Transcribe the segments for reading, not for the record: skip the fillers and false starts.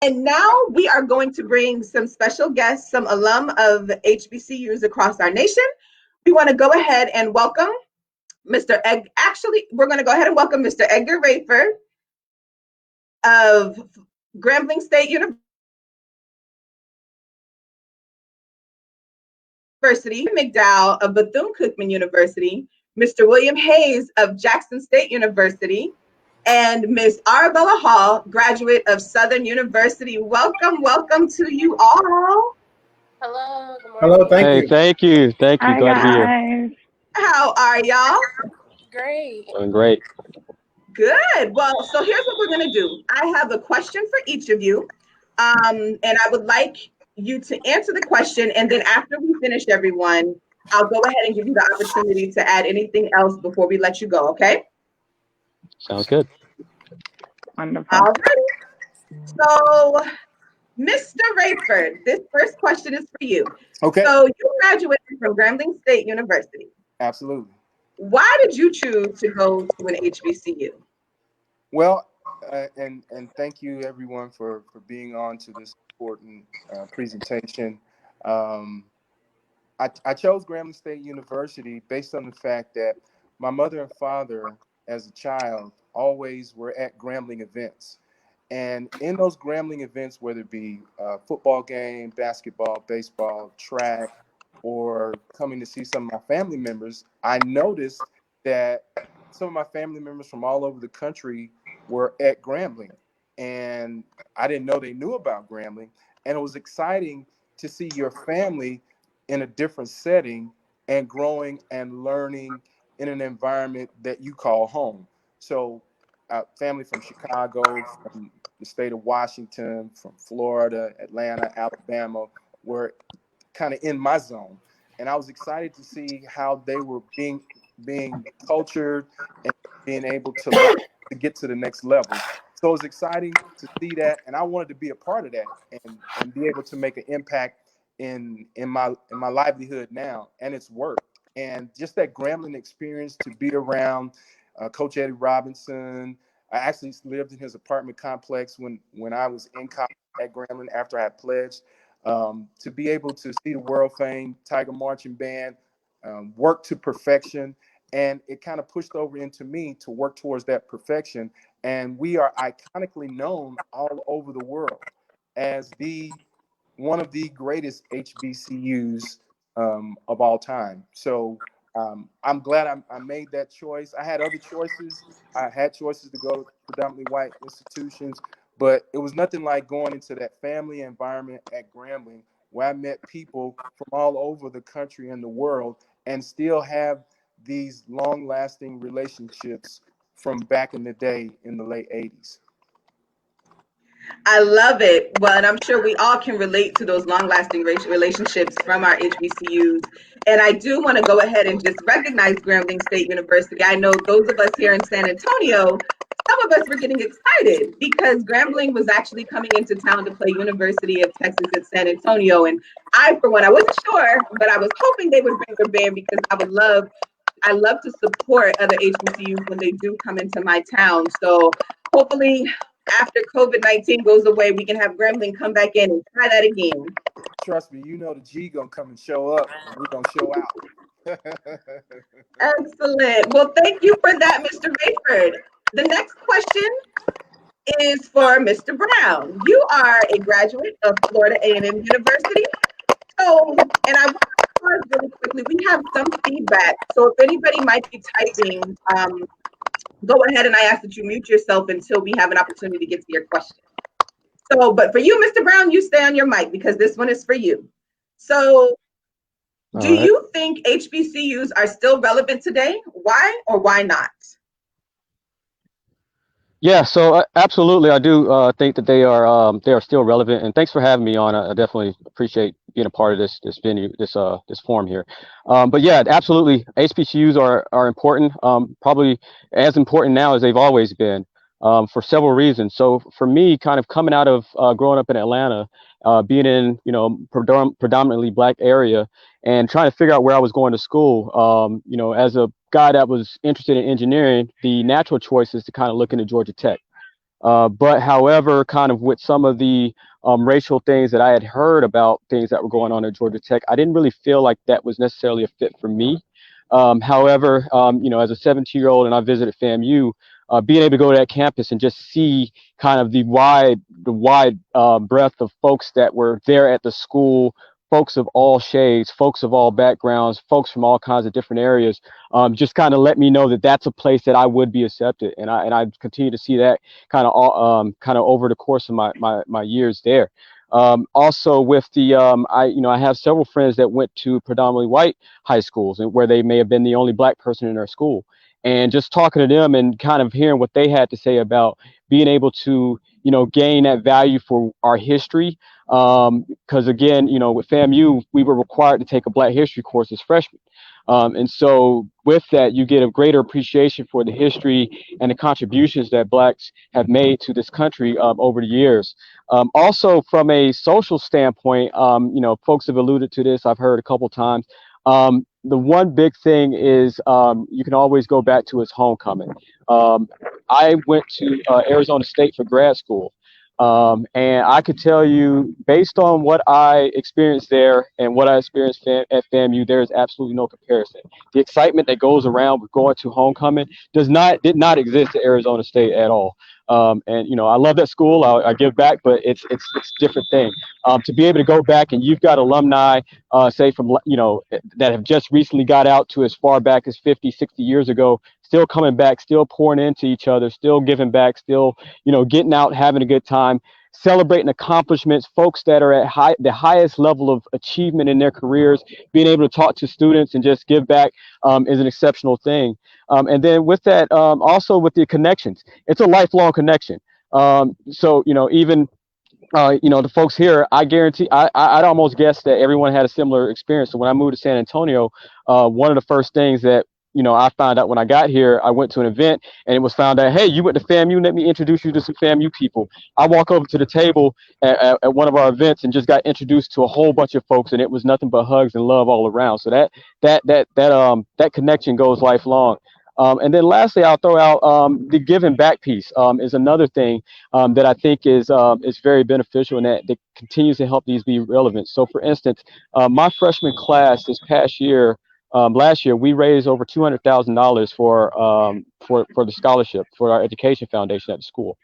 And now we are going to bring some special guests, some alum of HBCUs across our nation. We want to go ahead and welcome Mr. Egg. Actually, we're going to go ahead and welcome Mr. Edgar Rayford of Grambling State University, McDow of Bethune-Cookman University, Mr. William Hayes of Jackson State University, and Miss Arabella Hall, graduate of Southern University. Welcome, welcome to you all. Hello. Good morning. Hello, thank you. Thank you. Hi, Glad to be here. guys. How are y'all? Great. Doing great. Good. Well, so here's what we're going to do. I have a question for each of you, and I would like you to answer the question, and then after we finish, everyone, I'll go ahead and give you the opportunity to add anything else before we let you go, okay? Sounds good. Wonderful. All right. So, Mr. Rayford, this first question is for you. Okay. So, you graduated from Grambling State University. Absolutely. Why did you choose to go to an HBCU? Well, and thank you everyone for being on to this important presentation. I chose Grambling State University based on the fact that my mother and father, as a child, always were at Grambling events. And in those Grambling events, whether it be a football game, basketball, baseball, track, or coming to see some of my family members, I noticed that some of my family members from all over the country were at Grambling. And I didn't know they knew about Grambling. And it was exciting to see your family in a different setting and growing and learning in an environment that you call home. So family from Chicago, from the state of Washington, from Florida, Atlanta, Alabama, were kind of in my zone. And I was excited to see how they were being cultured and being able to get to the next level. So it was exciting to see that, and I wanted to be a part of that and be able to make an impact in my livelihood now, and it's worked. And just that Grambling experience to be around Coach Eddie Robinson. I actually lived in his apartment complex when I was in college at Grambling after I had pledged. To be able to see the world famed Tiger Marching Band work to perfection, and it kind of pushed over into me to work towards that perfection. And we are iconically known all over the world as one of the greatest HBCUs of all time. So I'm glad I made that choice. I had other choices. I had choices to go to predominantly white institutions, but it was nothing like going into that family environment at Grambling, where I met people from all over the country and the world and still have these long-lasting relationships from back in the day in the late 80s. I love it. Well, and I'm sure we all can relate to those long-lasting relationships from our HBCUs. And I do want to go ahead and just recognize Grambling State University. I know those of us here in San Antonio, some of us were getting excited because Grambling was actually coming into town to play University of Texas at San Antonio. And I, for one, I wasn't sure, but I was hoping they would bring their band because I love to support other HBCUs when they do come into my town. So hopefully after COVID-19 goes away, we can have Grambling come back in and try that again. Trust me, you know the G gonna come and show up, and we're gonna show out. Excellent. Well, thank you for that, Mr. Rayford. The next question is for Mr. Brown. You are a graduate of Florida A&M University. So, and I want to pause really quickly. We have some feedback. So if anybody might be typing, go ahead and I ask that you mute yourself until we have an opportunity to get to your question. So, but for you, Mr. Brown, you stay on your mic because this one is for you. So, do you think HBCUs are still relevant today? Why or why not? Yeah, so absolutely, I do think that they are still relevant. And thanks for having me on. I definitely appreciate being a part of this venue, this forum here. But yeah, absolutely, HBCUs are important. Probably as important now as they've always been. For several reasons. So for me, kind of coming out of growing up in Atlanta, being in predominantly Black area, and trying to figure out where I was going to school. As a guy that was interested in engineering, the natural choice is to kind of look into Georgia Tech. But however, kind of with some of the racial things that I had heard about things that were going on at Georgia Tech, I didn't really feel like that was necessarily a fit for me. However, as a 17-year-old and I visited FAMU, being able to go to that campus and just see kind of the wide breadth of folks that were there at the school, folks of all shades, folks of all backgrounds, folks from all kinds of different areas, just kind of let me know that that's a place that I would be accepted, and I continue to see that kind of over the course of my years there. Also with the I have several friends that went to predominantly white high schools and where they may have been the only black person in their school, and just talking to them and kind of hearing what they had to say about being able to gain that value for our history, because again, with FAMU we were required to take a black history course as freshmen. And so with that, you get a greater appreciation for the history and the contributions that blacks have made to this country over the years. Also, from a social standpoint, folks have alluded to this. I've heard a couple times. The one big thing is you can always go back to is homecoming. I went to Arizona State for grad school. And I could tell you, based on what I experienced there and what I experienced at FAMU, there is absolutely no comparison. The excitement that goes around with going to homecoming did not exist at Arizona State at all. And I love that school. I give back, but it's a different thing. To be able to go back and you've got alumni, say from that have just recently got out to as far back as 50, 60 years ago, still coming back, still pouring into each other, still giving back, still getting out, having a good time, celebrating accomplishments, folks that are at the highest level of achievement in their careers, being able to talk to students and just give back is an exceptional thing. And then with that, also with the connections, it's a lifelong connection. So even the folks here, I guarantee, I'd almost guess that everyone had a similar experience. So when I moved to San Antonio, one of the first things that I found out when I got here, I went to an event and it was found out, hey, you went to FAMU. Let me introduce you to some FAMU people. I walk over to the table at one of our events and just got introduced to a whole bunch of folks, and it was nothing but hugs and love all around. So that connection goes lifelong. And then lastly, I'll throw out the giving back piece is another thing that I think is very beneficial and that continues to help these be relevant. So, for instance, my freshman class this past year, last year, we raised over $200,000 for the scholarship for our education foundation at the school.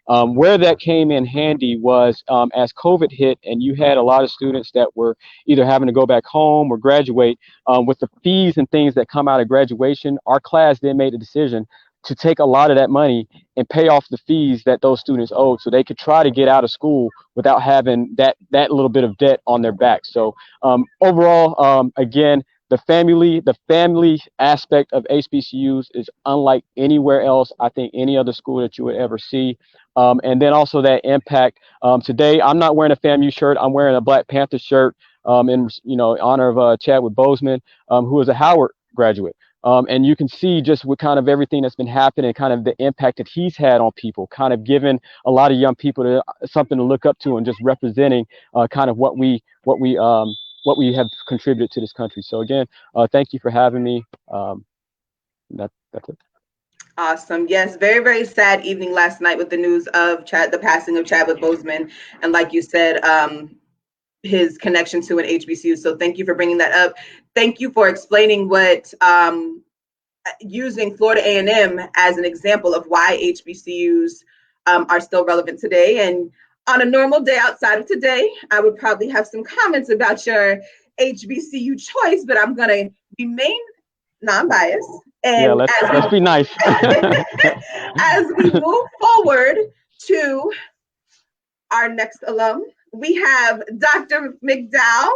Where that came in handy was as COVID hit and you had a lot of students that were either having to go back home or graduate, with the fees and things that come out of graduation, our class then made a decision to take a lot of that money and pay off the fees that those students owed so they could try to get out of school without having that little bit of debt on their back. So overall, again, the family aspect of HBCUs is unlike anywhere else, I think, any other school that you would ever see. And then also that impact. Today, I'm not wearing a FAMU shirt. I'm wearing a Black Panther shirt in honor of Chadwick Boseman, who is a Howard graduate. And you can see just with kind of everything that's been happening, kind of the impact that he's had on people, kind of giving a lot of young people something to look up to and just representing kind of what we have contributed to this country. So again, thank you for having me. That's it. Awesome. Yes, very, very sad evening last night with the news of the passing of Chadwick Boseman. And like you said, his connection to an HBCU. So thank you for bringing that up. Thank you for explaining what using Florida A&M as an example of why HBCUs are still relevant today. And on a normal day outside of today, I would probably have some comments about your HBCU choice, but I'm going to remain non-biased. And yeah, let's be nice. As we move forward to our next alum, we have Dr. McDow,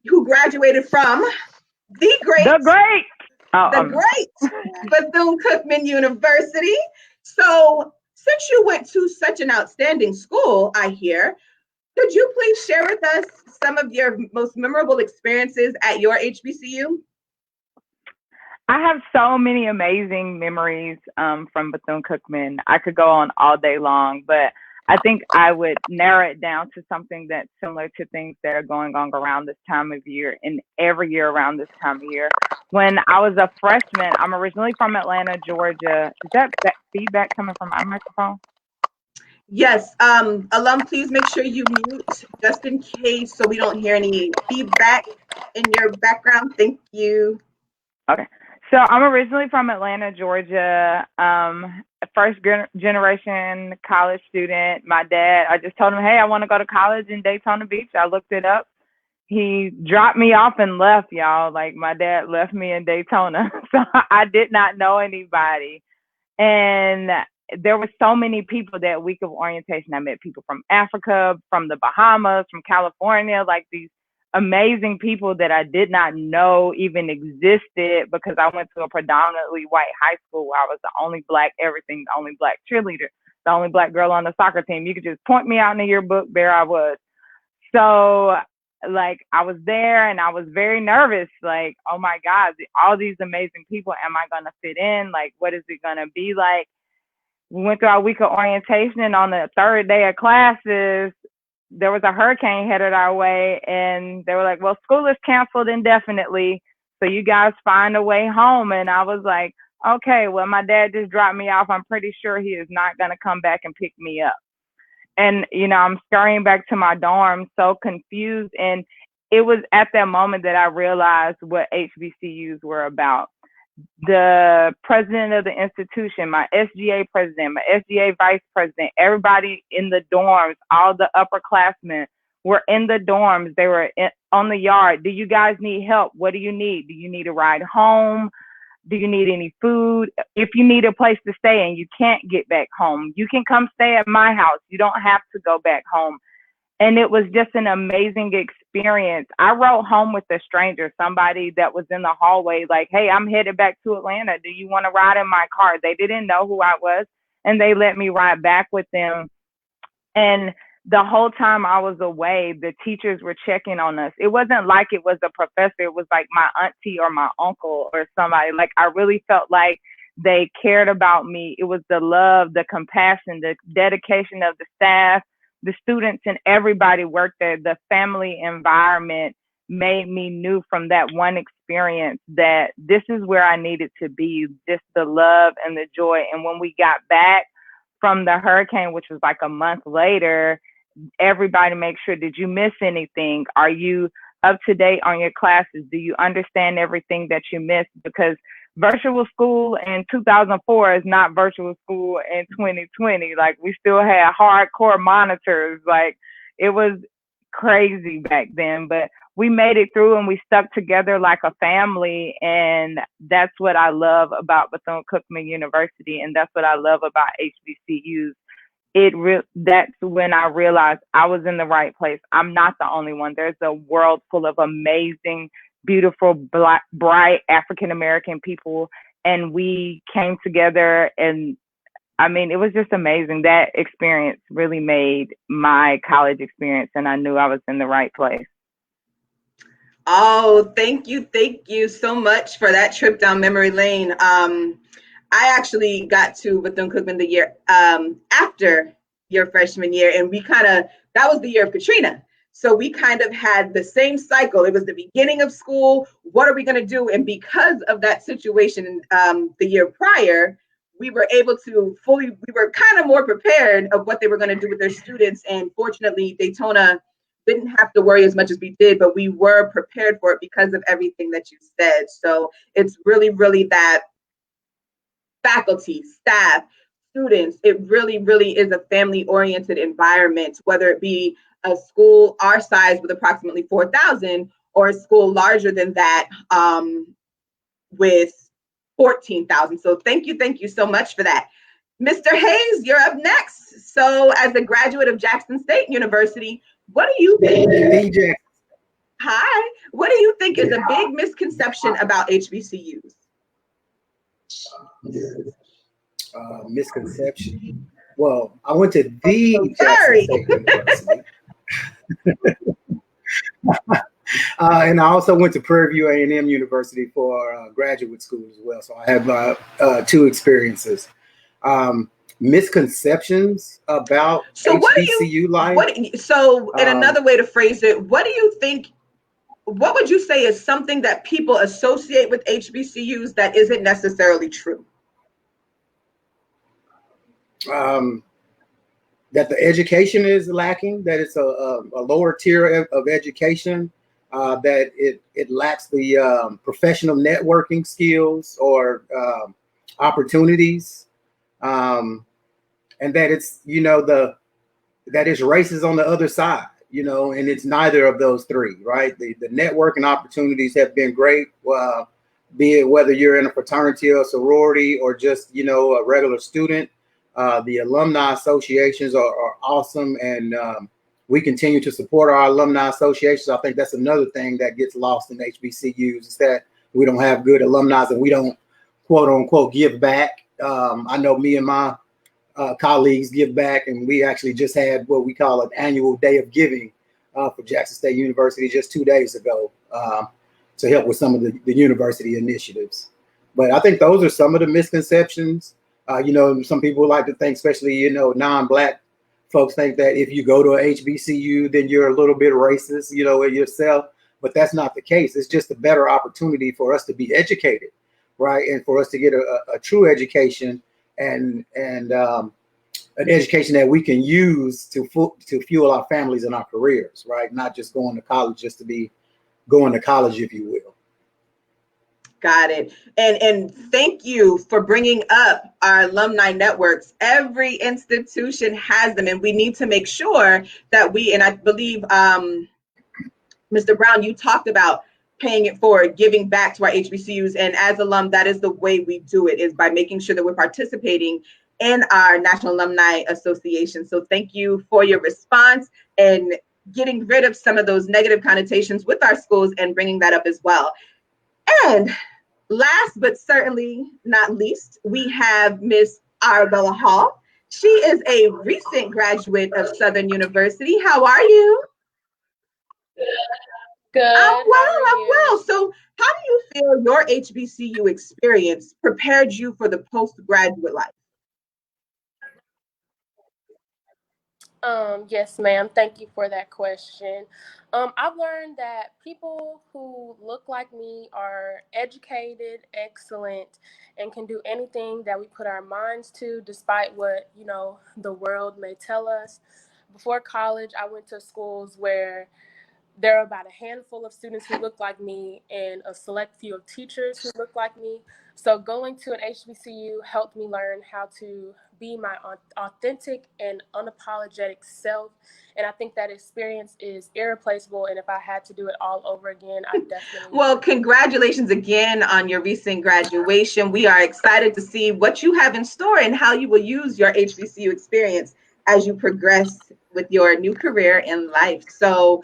who graduated from the great Bethune-Cookman University. So since you went to such an outstanding school, I hear, could you please share with us some of your most memorable experiences at your HBCU? I have so many amazing memories from Bethune-Cookman. I could go on all day long, but I think I would narrow it down to something that's similar to things that are going on around this time of year and every year around this time of year. When I was a freshman, I'm originally from Atlanta, Georgia. Is that feedback coming from my microphone? Yes, alum, please make sure you mute just in case so we don't hear any feedback in your background. Thank you. Okay. So I'm originally from Atlanta, Georgia. First generation college student. My dad, I just told him, hey, I want to go to college in Daytona Beach. I looked it up. He dropped me off and left, y'all. Like my dad left me in Daytona. So I did not know anybody. And there were so many people that week of orientation. I met people from Africa, from the Bahamas, from California, like these amazing people that I did not know even existed because I went to a predominantly white high school where I was the only black everything, the only black cheerleader, the only black girl on the soccer team. You could just point me out in the yearbook, there I was. So like I was there and I was very nervous, like, oh my God, all these amazing people, am I gonna fit in? Like, what is it gonna be like? We went through our week of orientation, and on the third day of classes, there was a hurricane headed our way, and they were like, well, school is canceled indefinitely, so you guys find a way home. And I was like, okay, well, my dad just dropped me off. I'm pretty sure he is not gonna come back and pick me up. And, you know, I'm scurrying back to my dorm, so confused. And it was at that moment that I realized what HBCUs were about. The president of the institution, my SGA president, my SGA vice president, everybody in the dorms, all the upperclassmen were in the dorms. They were on the yard. Do you guys need help? What do you need? Do you need a ride home? Do you need any food? If you need a place to stay and you can't get back home, you can come stay at my house. You don't have to go back home. And it was just an amazing experience. I rode home with a stranger, somebody that was in the hallway, like, hey, I'm headed back to Atlanta. Do you want to ride in my car? They didn't know who I was, and they let me ride back with them. And the whole time I was away, the teachers were checking on us. It wasn't like it was a professor. It was like my auntie or my uncle or somebody. Like I really felt like they cared about me. It was the love, the compassion, the dedication of the staff, the students, and everybody worked there. The family environment made me knew from that one experience that this is where I needed to be, just the love and the joy. And when we got back from the hurricane, which was like a month later, everybody make sure, did you miss anything? Are you up to date on your classes? Do you understand everything that you missed? Because virtual school in 2004 is not virtual school in 2020. Like we still had hardcore monitors. Like it was crazy back then, but we made it through and we stuck together like a family. And that's what I love about Bethune-Cookman University. And that's what I love about HBCUs. That's when I realized I was in the right place. I'm not the only one. There's a world full of amazing, beautiful, black, bright African American people, and we came together. And I mean, it was just amazing. That experience really made my college experience, and I knew I was in the right place. Oh, thank you so much for that trip down memory lane. I actually got to Bethune-Cookman the year after your freshman year, and that was the year of Katrina. So we kind of had the same cycle. It was the beginning of school. What are we going to do? And because of that situation the year prior, we were able to we were kind of more prepared of what they were going to do with their students. And fortunately, Daytona didn't have to worry as much as we did, but we were prepared for it because of everything that you said. So it's really, really that faculty, staff, students, it really, really is a family-oriented environment, whether it be a school our size with approximately 4,000 or a school larger than that with 14,000. So thank you so much for that. Mr. Hayes, you're up next. So as a graduate of Jackson State University, what do you think? Hi. What do you think is a big misconception about HBCUs? Misconception. Well, I went to the Jackson State University. And I also went to Prairie View A&M University for graduate school as well. So I have two experiences. Misconceptions about HBCU life. In another way to phrase it, what do you think? What would you say is something that people associate with HBCUs that isn't necessarily true? that the education is lacking, that it's a lower tier of education, that it lacks the professional networking skills or opportunities, and that it's that it's races on the other side, and it's neither of those three, right? The networking opportunities have been great, be it whether you're in a fraternity or sorority or just a regular student. The alumni associations are awesome, and we continue to support our alumni associations. I think that's another thing that gets lost in HBCUs is that we don't have good alumni and we don't quote unquote give back. I know me and my colleagues give back, and we actually just had what we call an annual day of giving for Jackson State University just 2 days ago to help with some of the university initiatives. But I think those are some of the misconceptions. Some people like to think, especially, non-Black folks think that if you go to a HBCU, then you're a little bit racist, yourself. But that's not the case. It's just a better opportunity for us to be educated, right? And for us to get a true education and an education that we can use to fuel our families and our careers, right? Not just going to college just to be going to college, if you will. Got it. And thank you for bringing up our alumni networks. Every institution has them, and we need to make sure that and I believe, Mr. Brown, you talked about paying it forward, giving back to our HBCUs. And as alum, that is the way we do it, is by making sure that we're participating in our National Alumni Association. So thank you for your response and getting rid of some of those negative connotations with our schools and bringing that up as well. And last but certainly not least, we have Miss Arabella Hall. She is a recent graduate of Southern University. How are you? Good. I'm well. So how do you feel your HBCU experience prepared you for the postgraduate life? Yes, ma'am. Thank you for that question. I've learned that people who look like me are educated, excellent, and can do anything that we put our minds to, despite what, the world may tell us. Before college, I went to schools where there are about a handful of students who look like me and a select few of teachers who look like me. So going to an HBCU helped me learn how to be my authentic and unapologetic self. And I think that experience is irreplaceable. And if I had to do it all over again, I definitely would. Well, congratulations again on your recent graduation. We are excited to see what you have in store and how you will use your HBCU experience as you progress with your new career in life. So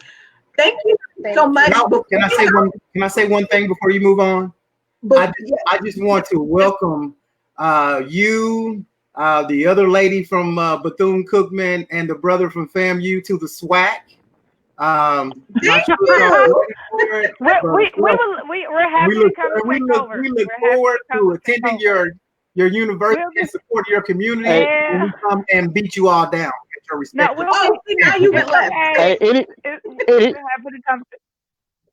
thank you so much. Can I say one thing before you move on? I just want to welcome you, the other lady from Bethune-Cookman, and the brother from FAMU to the SWAC. Thank you. We're happy to come and take over. We look forward to attending your university and supporting your community, and we come and beat you all down. Get your respect. Now you went left.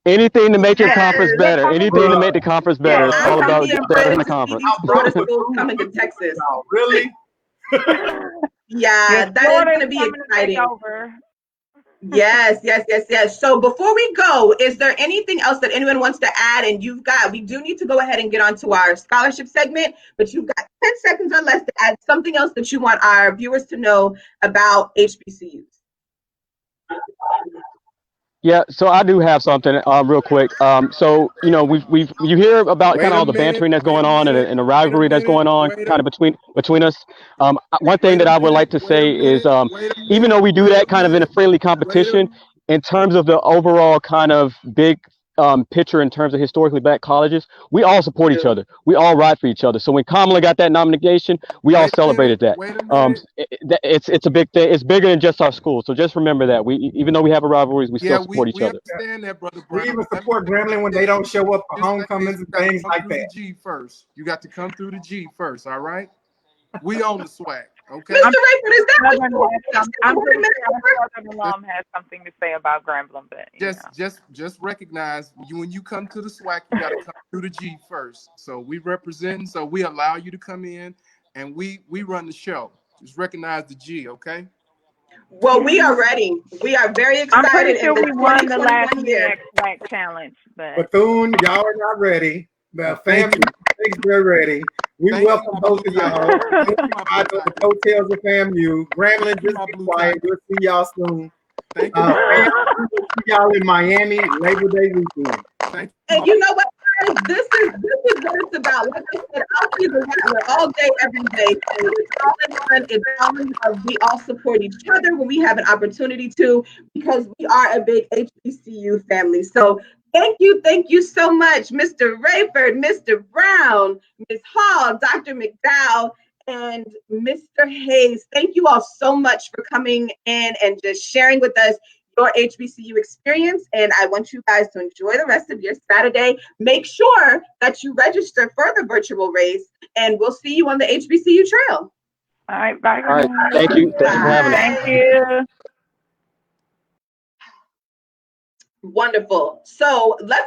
Anything to make your conference better. Anything to make the conference better. It's all about bettering the conference. Florida schools coming to Texas. Oh, really? Yeah, that is going to be exciting. Yes. So before we go, is there anything else that anyone wants to add? And we do need to go ahead and get onto our scholarship segment, but you've got 10 seconds or less to add something else that you want our viewers to know about HBCUs. Yeah, so I do have something real quick. So you hear about kind of all the bantering that's going on and the rivalry that's going on kind of between us. One thing that I would like to say is even though we do that kind of in a friendly competition, in terms of the overall kind of big picture in terms of historically Black colleges, we all support each other. We all ride for each other. So when Kamala got that nomination, we all celebrated that. It's a big thing. It's bigger than just our school. So just remember that even though we have a rivalry, we still support each other. Understand that, brother. We even support Grambling when they don't show up for homecomings and things like that. G first. You got to come through the G first. All right. We own the swag. Okay. Mr. Rayford, is that I'm pretty sure Southern alum has something to say about Grambling, but just recognize when you come to the SWAC, you got to come through the G first. So we represent, so we allow you to come in, and we run the show. Just recognize the G, okay? Well, we are ready. We are very I'm pretty excited in sure this we won the last 2021 year. Black challenge, but Bethune, y'all are not ready. The Thank family thinks they're ready. We Thank you, welcome my both blue of y'all. diamond. Don't Thank be you, my shy blue of the diamond. coattails of FAMU. Grambling, Thank you, just my be blue quiet. diamond. We'll see y'all soon. Thank you, my Fam, we will see y'all in Miami Labor Day weekend. thank you, And my you know what, guys? This is what it's about. Like I said, I'll be the rattler all day, every day. So it's all in fun. It's all in love. We all support each other when we have an opportunity to, because we are a big HBCU family. So thank you so much, Mr. Rayford, Mr. Brown, Ms. Hall, Dr. McDow, and Mr. Hayes. Thank you all so much for coming in and just sharing with us your HBCU experience. And I want you guys to enjoy the rest of your Saturday. Make sure that you register for the virtual race, and we'll see you on the HBCU trail. all right, bye. All right. Thank you. Thank you for having us. Thank you. Wonderful. So let's